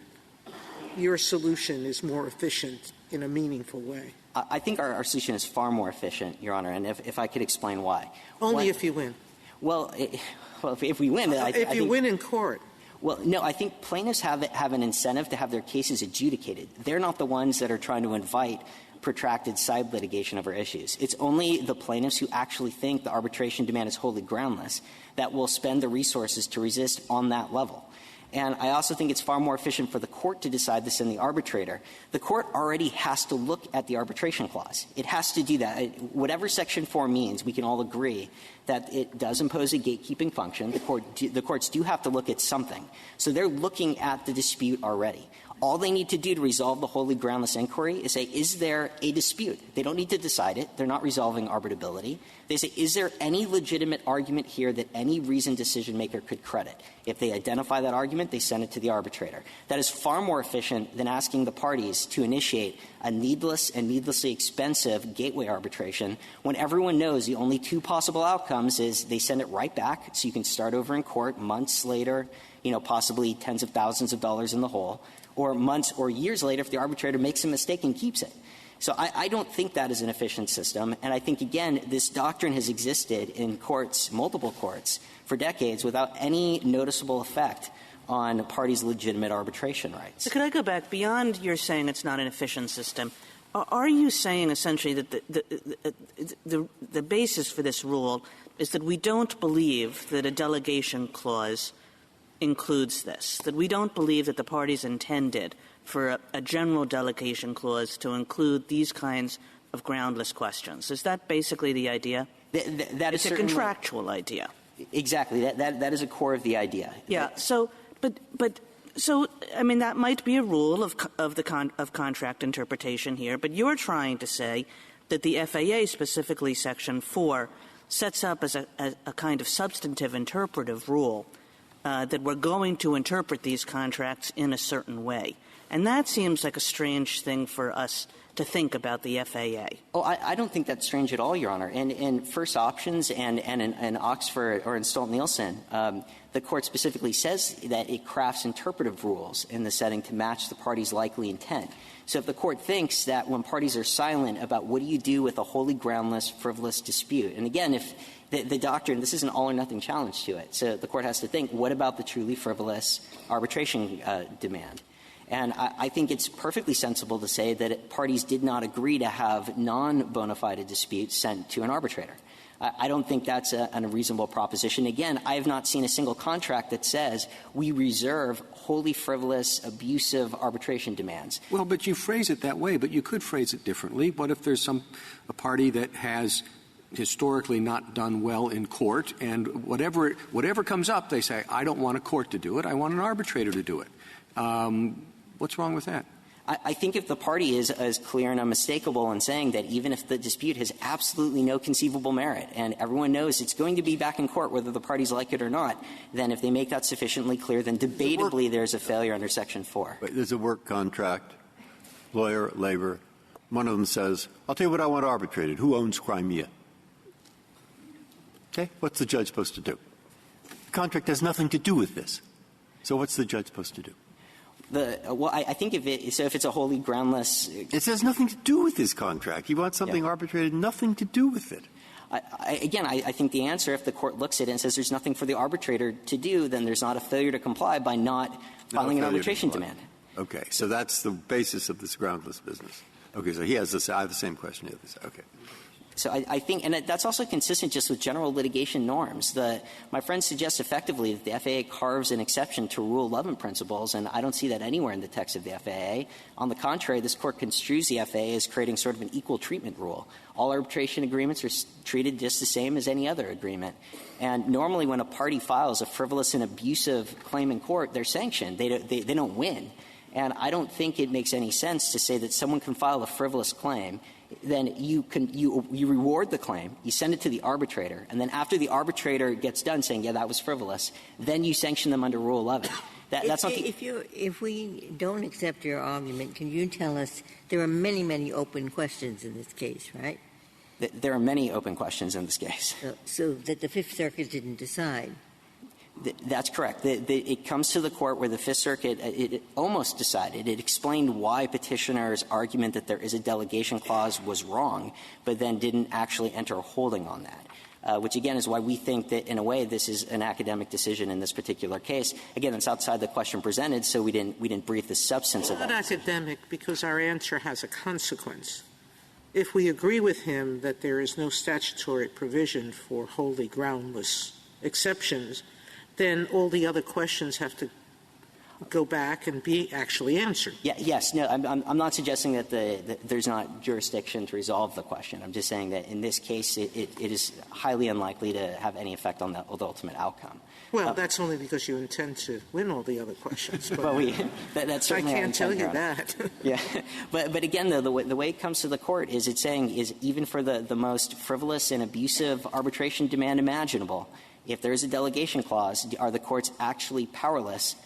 your solution is more efficient in a meaningful way. I think our solution is far more efficient, Your Honor, and if I could explain why. Only if you win. Well, if we win. If you win in court. Well, no, I think plaintiffs have an incentive to have their cases adjudicated. They're not the ones that are trying to invite protracted side litigation over issues. It's only the plaintiffs who actually think the arbitration demand is wholly groundless that will spend the resources to resist on that level. And I also think it's far more efficient for the court to decide this than the arbitrator. The court already has to look at the arbitration clause. It has to do that. Whatever Section 4 means, we can all agree that it does impose a gatekeeping function. The courts do have to look at something. So they're looking at the dispute already. All they need to do to resolve the wholly groundless inquiry is say, is there a dispute? They don't need to decide it. They're not resolving arbitrability. They say, is there any legitimate argument here that any reasoned decision maker could credit? If they identify that argument, they send it to the arbitrator. That is far more efficient than asking the parties to initiate a needless and needlessly expensive gateway arbitration when everyone knows the only 2 possible outcomes is they send it right back so you can start over in court months later, possibly tens of thousands of dollars in the hole, or months or years later if the arbitrator makes a mistake and keeps it. So I don't think that is an efficient system. And I think, again, this doctrine has existed in courts, multiple courts, for decades without any noticeable effect on parties' legitimate arbitration rights. So could I go back beyond your saying it's not an efficient system? Are you saying essentially that the basis for this rule is that we don't believe that a delegation clause includes this, that we don't believe that the parties intended for a general delegation clause to include these kinds of groundless questions? Is that basically the idea? That is it's a contractual idea. Exactly. That is a core of the idea. Yeah. So I mean, that might be a rule of contract interpretation here, but you're trying to say that the FAA, specifically Section 4, sets up as a kind of substantive interpretive rule that we're going to interpret these contracts in a certain way. And that seems like a strange thing for us to think about the FAA. Oh, I don't think that's strange at all, Your Honor. In First Options and in Oxford or in Stolt-Nielsen, the Court specifically says that it crafts interpretive rules in the setting to match the party's likely intent. So if the Court thinks that when parties are silent about what do you do with a wholly groundless, frivolous dispute, and again, if the doctrine, this is an all-or-nothing challenge to it, so the Court has to think, what about the truly frivolous arbitration demand? And I think it's perfectly sensible to say that parties did not agree to have non-bona fide disputes sent to an arbitrator. I don't think that's an unreasonable proposition. Again, I have not seen a single contract that says we reserve wholly frivolous, abusive arbitration demands. Well, but you phrase it that way, but you could phrase it differently. What if there's a party that has historically not done well in court, and whatever comes up, they say, I don't want a court to do it, I want an arbitrator to do it. What's wrong with that? I think if the party is as clear and unmistakable in saying that even if the dispute has absolutely no conceivable merit and everyone knows it's going to be back in court whether the parties like it or not, then if they make that sufficiently clear, then debatably there's a failure under Section 4. There's a work contract, lawyer, labor. One of them says, I'll tell you what I want arbitrated. Who owns Crimea? Okay, what's the judge supposed to do? The contract has nothing to do with this. So what's the judge supposed to do? I think if it's a wholly groundless. It has nothing to do with this contract. You want something arbitrated, nothing to do with it. I think the answer, if the Court looks at it and says there's nothing for the arbitrator to do, then there's not a failure to comply by not filing an arbitration demand. Okay, so that's the basis of this groundless business. Okay, so he has this. I have the same question. Okay. So I think, and that's also consistent just with general litigation norms. My friend suggests effectively that the FAA carves an exception to Rule 11 principles, and I don't see that anywhere in the text of the FAA. On the contrary, this Court construes the FAA as creating sort of an equal treatment rule. All arbitration agreements are treated just the same as any other agreement. And normally when a party files a frivolous and abusive claim in court, they're sanctioned. They don't win. And I don't think it makes any sense to say that someone can file a frivolous claim, then you reward the claim, you send it to the arbitrator, and then after the arbitrator gets done saying, yeah, that was frivolous, then you sanction them under Rule 11. That's not if we don't accept your argument, can you tell us there are many, many open questions in this case, right? There are many open questions in this case. So that the Fifth Circuit didn't decide. That's correct. It comes to the Court where the Fifth Circuit it almost decided. It explained why Petitioners' argument that there is a delegation clause was wrong, but then didn't actually enter a holding on that, which, again, is why we think that, in a way, this is an academic decision in this particular case. Again, it's outside the question presented, so we didn't brief the substance of that. It's not academic because our answer has a consequence. If we agree with him that there is no statutory provision for wholly groundless exceptions, then all the other questions have to go back and be actually answered. Yes. No, I'm not suggesting that there's not jurisdiction to resolve the question. I'm just saying that in this case it is highly unlikely to have any effect on the ultimate outcome. Well, that's only because you intend to win all the other questions. But well, that's certainly I can't tell you that. Yeah. But again, though, the way it comes to the Court is it's saying is even for the most frivolous and abusive arbitration demand imaginable, if there is a delegation clause, are the courts actually powerless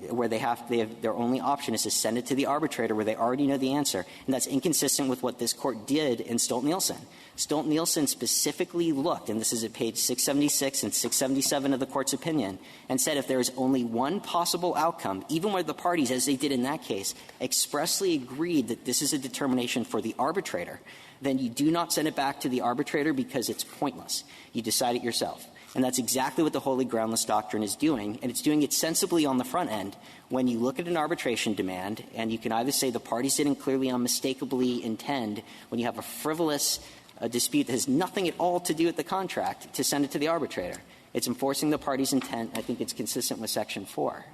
where their only option is to send it to the arbitrator where they already know the answer? And that's inconsistent with what this Court did in Stolt-Nielsen. Stolt-Nielsen specifically looked, and this is at page 676 and 677 of the Court's opinion, and said if there is only one possible outcome, even where the parties, as they did in that case, expressly agreed that this is a determination for the arbitrator, then you do not send it back to the arbitrator because it's pointless. You decide it yourself. And that's exactly what the wholly groundless doctrine is doing, and it's doing it sensibly on the front end. When you look at an arbitration demand, and you can either say the parties didn't clearly unmistakably intend, when you have a frivolous dispute that has nothing at all to do with the contract, to send it to the arbitrator. It's enforcing the party's intent. I think it's consistent with Section 4.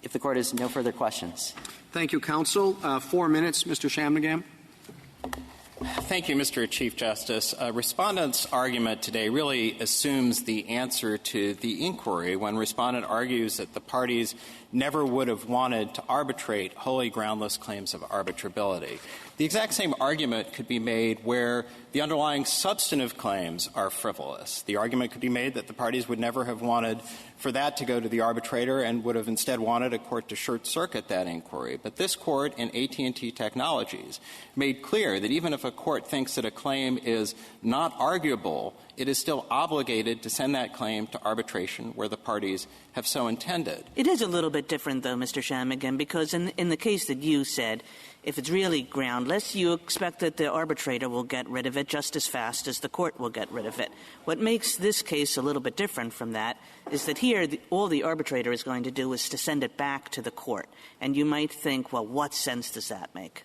If the Court has no further questions. Thank you, counsel. 4 minutes, Mr. SHANMUGAM. Thank you, Mr. Chief Justice. Respondent's argument today really assumes the answer to the inquiry when Respondent argues that the parties never would have wanted to arbitrate wholly groundless claims of arbitrability. The exact same argument could be made where the underlying substantive claims are frivolous. The argument could be made that the parties would never have wanted for that to go to the arbitrator and would have instead wanted a court to short-circuit that inquiry. But this Court in AT&T Technologies made clear that even if a court thinks that a claim is not arguable, it is still obligated to send that claim to arbitration where the parties have so intended. It is a little bit different, though, Mr. Shanmugam, because in the case that you said, if it's really groundless, you expect that the arbitrator will get rid of it just as fast as the court will get rid of it. What makes this case a little bit different from that is that here all the arbitrator is going to do is to send it back to the court. And you might think, well, what sense does that make?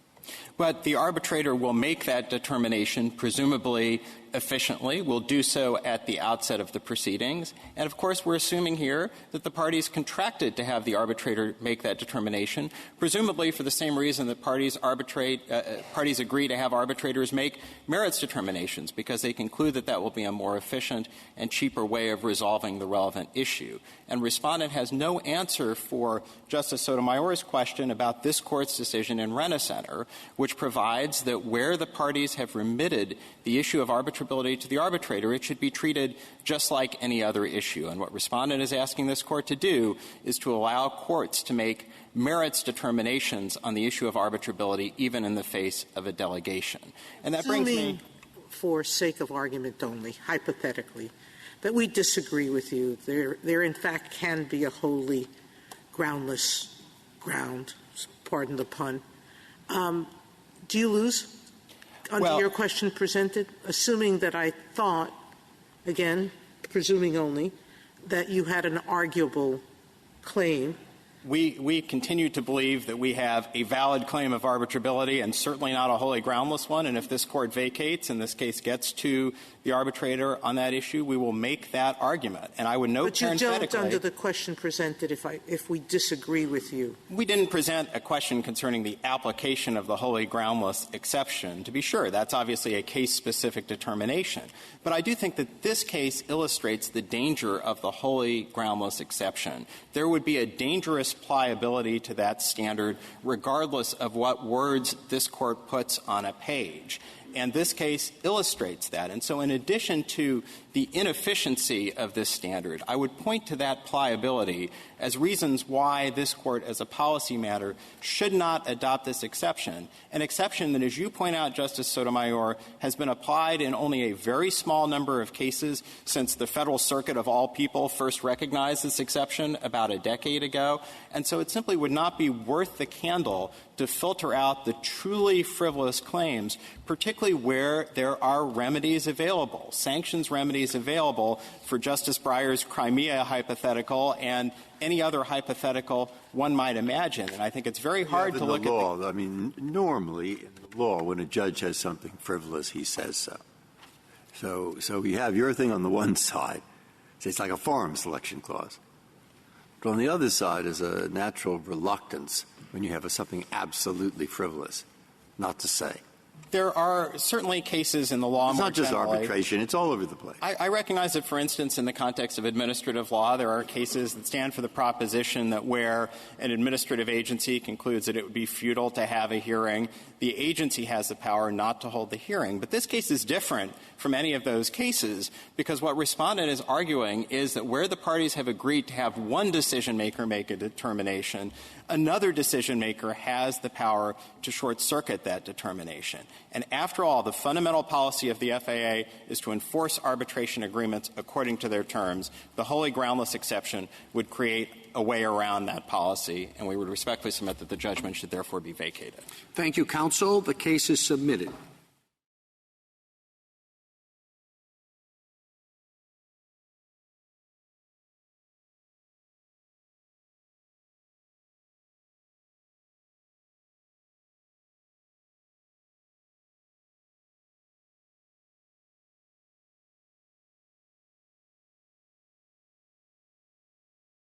But the arbitrator will make that determination, presumably efficiently, will do so at the outset of the proceedings. And, of course, we're assuming here that the parties contracted to have the arbitrator make that determination, presumably for the same reason that parties agree to have arbitrators make merits determinations, because they conclude that that will be a more efficient and cheaper way of resolving the relevant issue. And Respondent has no answer for Justice Sotomayor's question about this Court's decision in Renner Center, which provides that where the parties have remitted the issue of arbitrability to the arbitrator, it should be treated just like any other issue. And what Respondent is asking this Court to do is to allow courts to make merits determinations on the issue of arbitrability even in the face of a delegation. And that brings me, for sake of argument only, hypothetically, that we disagree with you. There in fact can be a wholly groundless ground, pardon the pun. Do you lose under your question presented? Assuming that I thought, again, presuming only, that you had an arguable claim. We continue to believe that we have a valid claim of arbitrability and certainly not a wholly groundless one. And if this Court vacates and this case gets to the arbitrator on that issue, we will make that argument. And I would note parenthetically— But you don't under the question presented if we disagree with you. We didn't present a question concerning the application of the wholly groundless exception. To be sure, that's obviously a case-specific determination. But I do think that this case illustrates the danger of the wholly groundless exception. There would be a dangerous pliability to that standard regardless of what words this Court puts on a page. And this case illustrates that. And so in addition to the inefficiency of this standard, I would point to that pliability as reasons why this Court, as a policy matter, should not adopt this exception, an exception that, as you point out, Justice Sotomayor, has been applied in only a very small number of cases since the Federal Circuit of all people first recognized this exception about a decade ago. And so it simply would not be worth the candle to filter out the truly frivolous claims, particularly where there are remedies available, sanctions remedies available for Justice Breyer's Crimea hypothetical and any other hypothetical one might imagine. And I think it's very hard to look at the law. I mean, normally in the law, when a judge has something frivolous, he says so. So you have your thing on the one side. It's like a forum selection clause. But on the other side is a natural reluctance when you have something absolutely frivolous not to say. There are certainly cases in the law It's more not just generally. arbitration. It's all over the place. I recognize that, for instance, in the context of administrative law, there are cases that stand for the proposition that where an administrative agency concludes that it would be futile to have a hearing, the agency has the power not to hold the hearing. But this case is different from any of those cases because what Respondent is arguing is that where the parties have agreed to have one decision-maker make a determination, another decision-maker has the power to short-circuit that determination. And after all, the fundamental policy of the FAA is to enforce arbitration agreements according to their terms. The wholly groundless exception would create a way around that policy, and we would respectfully submit that the judgment should therefore be vacated. Thank you, counsel. The case is submitted.